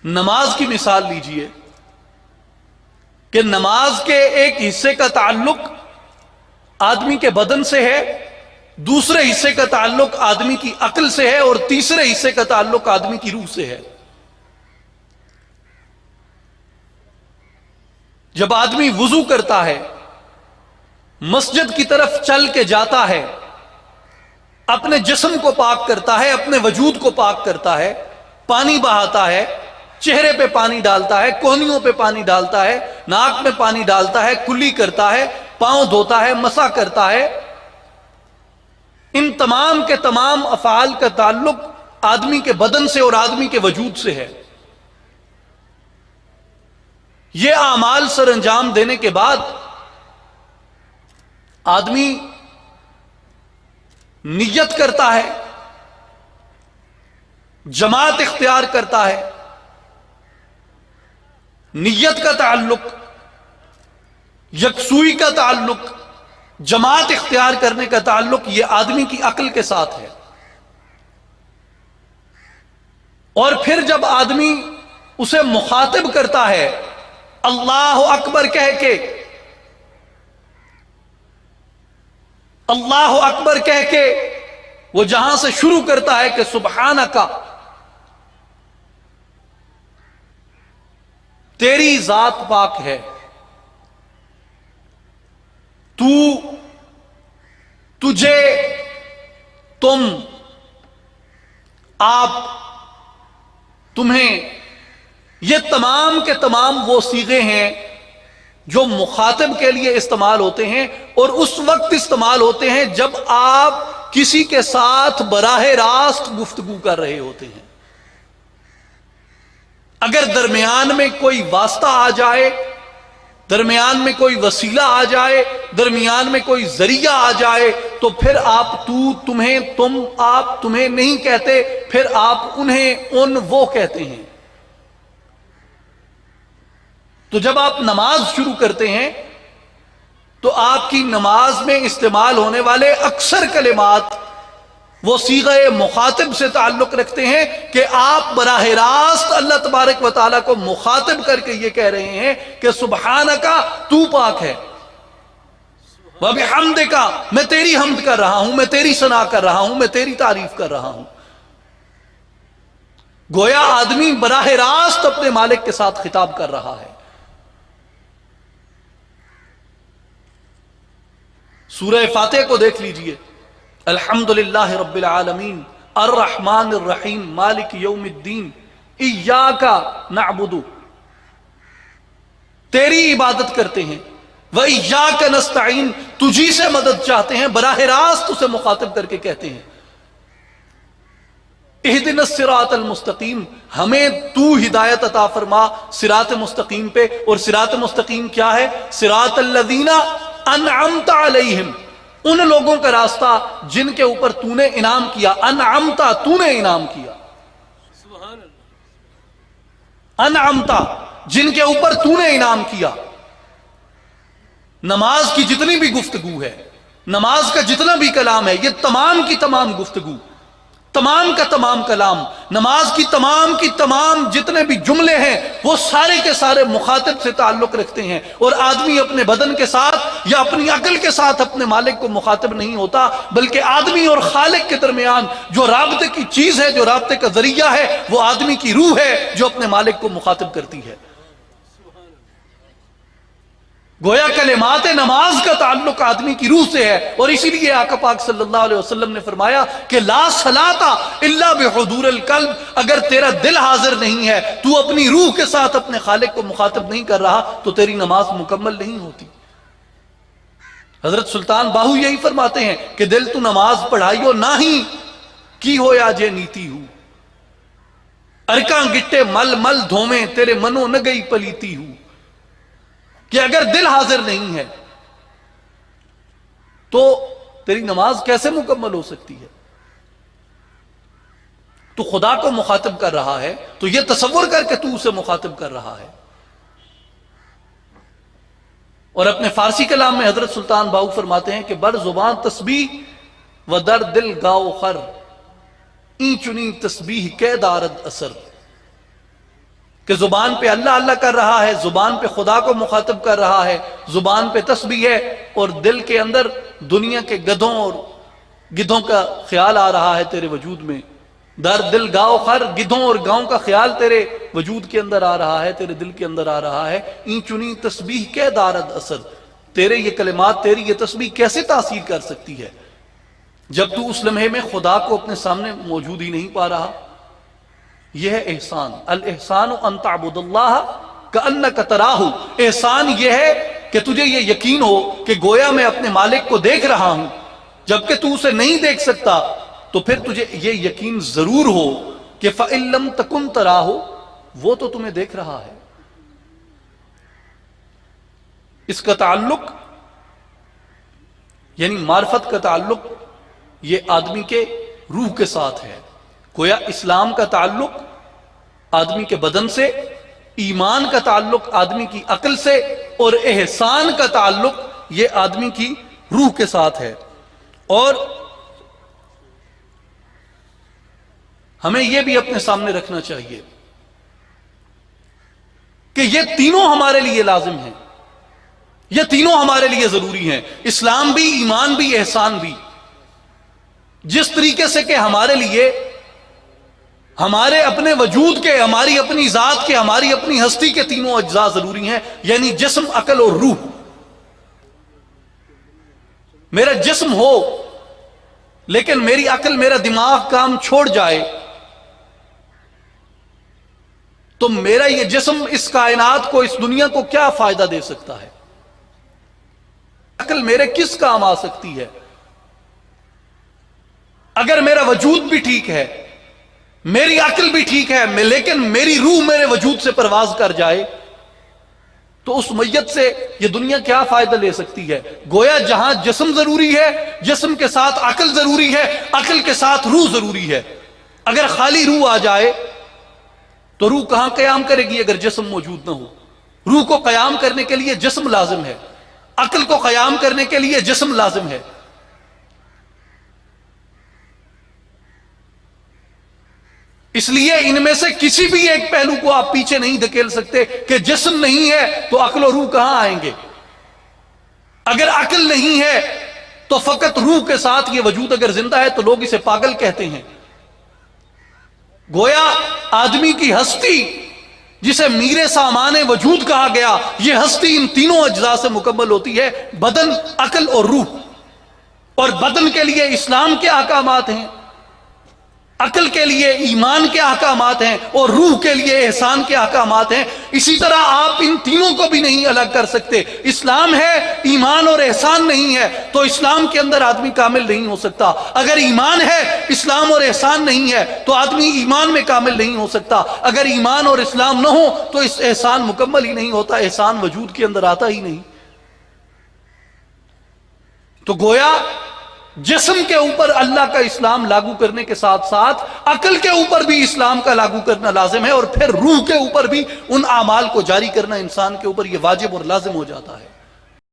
نماز کی مثال لیجئے کہ نماز کے ایک حصے کا تعلق آدمی کے بدن سے ہے، دوسرے حصے کا تعلق آدمی کی عقل سے ہے، اور تیسرے حصے کا تعلق آدمی کی روح سے ہے۔ جب آدمی وضو کرتا ہے، مسجد کی طرف چل کے جاتا ہے، اپنے جسم کو پاک کرتا ہے، اپنے وجود کو پاک کرتا ہے، پانی بہاتا ہے، چہرے پہ پانی ڈالتا ہے، کونیوں پہ پانی ڈالتا ہے، ناک میں پانی ڈالتا ہے، کلی کرتا ہے، پاؤں دھوتا ہے، مسح کرتا ہے، ان تمام کے تمام افعال کا تعلق آدمی کے بدن سے اور آدمی کے وجود سے ہے۔ یہ اعمال سر انجام دینے کے بعد آدمی نیت کرتا ہے، جماعت اختیار کرتا ہے۔ نیت کا تعلق، یکسوئی کا تعلق، جماعت اختیار کرنے کا تعلق یہ آدمی کی عقل کے ساتھ ہے۔ اور پھر جب آدمی اسے مخاطب کرتا ہے اللہ اکبر کہہ کے، اللہ اکبر کہہ کے وہ جہاں سے شروع کرتا ہے کہ سبحانک، تیری ذات پاک ہے، تجھے، تم، آپ، تمہیں، یہ تمام کے تمام وہ صیغے ہیں جو مخاطب کے لیے استعمال ہوتے ہیں، اور اس وقت استعمال ہوتے ہیں جب آپ کسی کے ساتھ براہ راست گفتگو کر رہے ہوتے ہیں۔ اگر درمیان میں کوئی واسطہ آ جائے، درمیان میں کوئی وسیلہ آ جائے، درمیان میں کوئی ذریعہ آ جائے، تو پھر آپ تو، تمہیں، تم، آپ، تمہیں نہیں کہتے، پھر آپ انہیں، ان، وہ کہتے ہیں۔ تو جب آپ نماز شروع کرتے ہیں تو آپ کی نماز میں استعمال ہونے والے اکثر کلمات وہ صیغہ مخاطب سے تعلق رکھتے ہیں کہ آپ براہ راست اللہ تبارک و تعالیٰ کو مخاطب کر کے یہ کہہ رہے ہیں کہ سبحانکا، تو پاک ہے، وبحمدکا، میں تیری حمد کر رہا ہوں، میں تیری ثنا کر رہا ہوں، میں تیری تعریف کر رہا ہوں۔ گویا آدمی براہ راست اپنے مالک کے ساتھ خطاب کر رہا ہے۔ سورہ فاتحہ کو دیکھ لیجئے، الحمدللہ رب العالمین الرحمن الرحیم مالک یوم الدین ایاک نعبد، تیری عبادت کرتے ہیں، وایاک نستعین، تجھی سے مدد چاہتے ہیں، براہ راست اسے مخاطب کر کے کہتے ہیں۔ اہدنا الصراط المستقیم، ہمیں تو ہدایت عطا فرما صراط مستقیم پہ، اور صراط مستقیم کیا ہے؟ صراط الذین انعمت علیہم، ان لوگوں کا راستہ جن کے اوپر تو نے انعام کیا، انعمتا، تو نے انعام کیا، انعمتا، جن کے اوپر تو نے انعام کیا۔ نماز کی جتنی بھی گفتگو ہے، نماز کا جتنا بھی کلام ہے، یہ تمام کی تمام گفتگو، تمام کا تمام کلام، نماز کی تمام جتنے بھی جملے ہیں وہ سارے کے سارے مخاطب سے تعلق رکھتے ہیں، اور آدمی اپنے بدن کے ساتھ یا اپنی عقل کے ساتھ اپنے مالک کو مخاطب نہیں ہوتا، بلکہ آدمی اور خالق کے درمیان جو رابطے کی چیز ہے، جو رابطے کا ذریعہ ہے، وہ آدمی کی روح ہے جو اپنے مالک کو مخاطب کرتی ہے۔ گویا کلمات نماز کا تعلق آدمی کی روح سے ہے، اور اسی لیے آقا پاک صلی اللہ علیہ وسلم نے فرمایا کہ لا صلاۃ الا بحضور القلب، اگر تیرا دل حاضر نہیں ہے، تو اپنی روح کے ساتھ اپنے خالق کو مخاطب نہیں کر رہا، تو تیری نماز مکمل نہیں ہوتی۔ حضرت سلطان باہو یہی فرماتے ہیں کہ دل تو نماز پڑھائیو نہیں کی ہو یا جے نیتی ہو، ارکاں گٹے مل مل دھومیں تیرے منو نہ گئی پلیتی ہو، کہ اگر دل حاضر نہیں ہے تو تیری نماز کیسے مکمل ہو سکتی ہے؟ تو خدا کو مخاطب کر رہا ہے تو یہ تصور کر کے تو اسے مخاطب کر رہا ہے۔ اور اپنے فارسی کلام میں حضرت سلطان باہو فرماتے ہیں کہ بر زبان تسبیح و در دل گاؤ خر، این چنی تسبیح کے دارد اثر، کہ زبان پہ اللہ اللہ کر رہا ہے، زبان پہ خدا کو مخاطب کر رہا ہے، زبان پہ تسبیح ہے، اور دل کے اندر دنیا کے گدھوں اور گدھوں کا خیال آ رہا ہے تیرے وجود میں. در دل گاؤ خر، گدھوں اور گاؤں کا خیال تیرے وجود کے اندر آ رہا ہے، تیرے دل کے اندر آ رہا ہے. این چنی تسبیح کے دارد اثر، تیرے یہ کلمات، تیری یہ تسبیح کیسے تاثیر کر سکتی ہے جب تو اس لمحے میں خدا کو اپنے سامنے موجود ہی نہیں پا رہا. یہ ہے احسان. الاحسان ان تعبد اللہ کأنک تراہ. احسان یہ ہے کہ تجھے یہ یقین ہو کہ گویا میں اپنے مالک کو دیکھ رہا ہوں، جبکہ تو اسے نہیں دیکھ سکتا. تو پھر تجھے یہ یقین ضرور ہو کہ فَإِن لَمْ تَكُنْ تَرَاهُ، وہ تو تمہیں دیکھ رہا ہے. اس کا تعلق یعنی معرفت کا تعلق یہ آدمی کے روح کے ساتھ ہے. گویا اسلام کا تعلق آدمی کے بدن سے، ایمان کا تعلق آدمی کی عقل سے، اور احسان کا تعلق یہ آدمی کی روح کے ساتھ ہے. اور ہمیں یہ بھی اپنے سامنے رکھنا چاہیے کہ یہ تینوں ہمارے لیے لازم ہیں، یہ تینوں ہمارے لیے ضروری ہیں. اسلام بھی، ایمان بھی، احسان بھی. جس طریقے سے کہ ہمارے لیے ہمارے اپنے وجود کے، ہماری اپنی ذات کے، ہماری اپنی ہستی کے تینوں اجزاء ضروری ہیں، یعنی جسم، عقل اور روح. میرا جسم ہو لیکن میری عقل، میرا دماغ کام چھوڑ جائے تو میرا یہ جسم اس کائنات کو، اس دنیا کو کیا فائدہ دے سکتا ہے؟ عقل میرے کس کام آ سکتی ہے؟ اگر میرا وجود بھی ٹھیک ہے، میری عقل بھی ٹھیک ہے، لیکن میری روح میرے وجود سے پرواز کر جائے تو اس میت سے یہ دنیا کیا فائدہ لے سکتی ہے؟ گویا جہاں جسم ضروری ہے، جسم کے ساتھ عقل ضروری ہے، عقل کے ساتھ روح ضروری ہے. اگر خالی روح آ جائے تو روح کہاں قیام کرے گی اگر جسم موجود نہ ہو؟ روح کو قیام کرنے کے لیے جسم لازم ہے، عقل کو قیام کرنے کے لیے جسم لازم ہے. اس لیے ان میں سے کسی بھی ایک پہلو کو آپ پیچھے نہیں دھکیل سکتے کہ جسم نہیں ہے تو عقل و روح کہاں آئیں گے. اگر عقل نہیں ہے تو فقط روح کے ساتھ یہ وجود اگر زندہ ہے تو لوگ اسے پاگل کہتے ہیں. گویا آدمی کی ہستی جسے میر سامان وجود کہا گیا، یہ ہستی ان تینوں اجزاء سے مکمل ہوتی ہے، بدن، عقل اور روح. اور بدن کے لیے اسلام کے احکامات ہیں، عقل کے لیے ایمان کے احکامات ہیں، اور روح کے لیے احسان کے احکامات ہیں. اسی طرح آپ ان تینوں کو بھی نہیں الگ کر سکتے. اسلام ہے، ایمان اور احسان نہیں ہے تو اسلام کے اندر آدمی کامل نہیں ہو سکتا. اگر ایمان ہے، اسلام اور احسان نہیں ہے تو آدمی ایمان میں کامل نہیں ہو سکتا. اگر ایمان اور اسلام نہ ہو تو اس احسان مکمل ہی نہیں ہوتا، احسان وجود کے اندر آتا ہی نہیں. تو گویا جسم کے اوپر اللہ کا اسلام لاگو کرنے کے ساتھ ساتھ عقل کے اوپر بھی اسلام کا لاگو کرنا لازم ہے، اور پھر روح کے اوپر بھی ان اعمال کو جاری کرنا انسان کے اوپر یہ واجب اور لازم ہو جاتا ہے.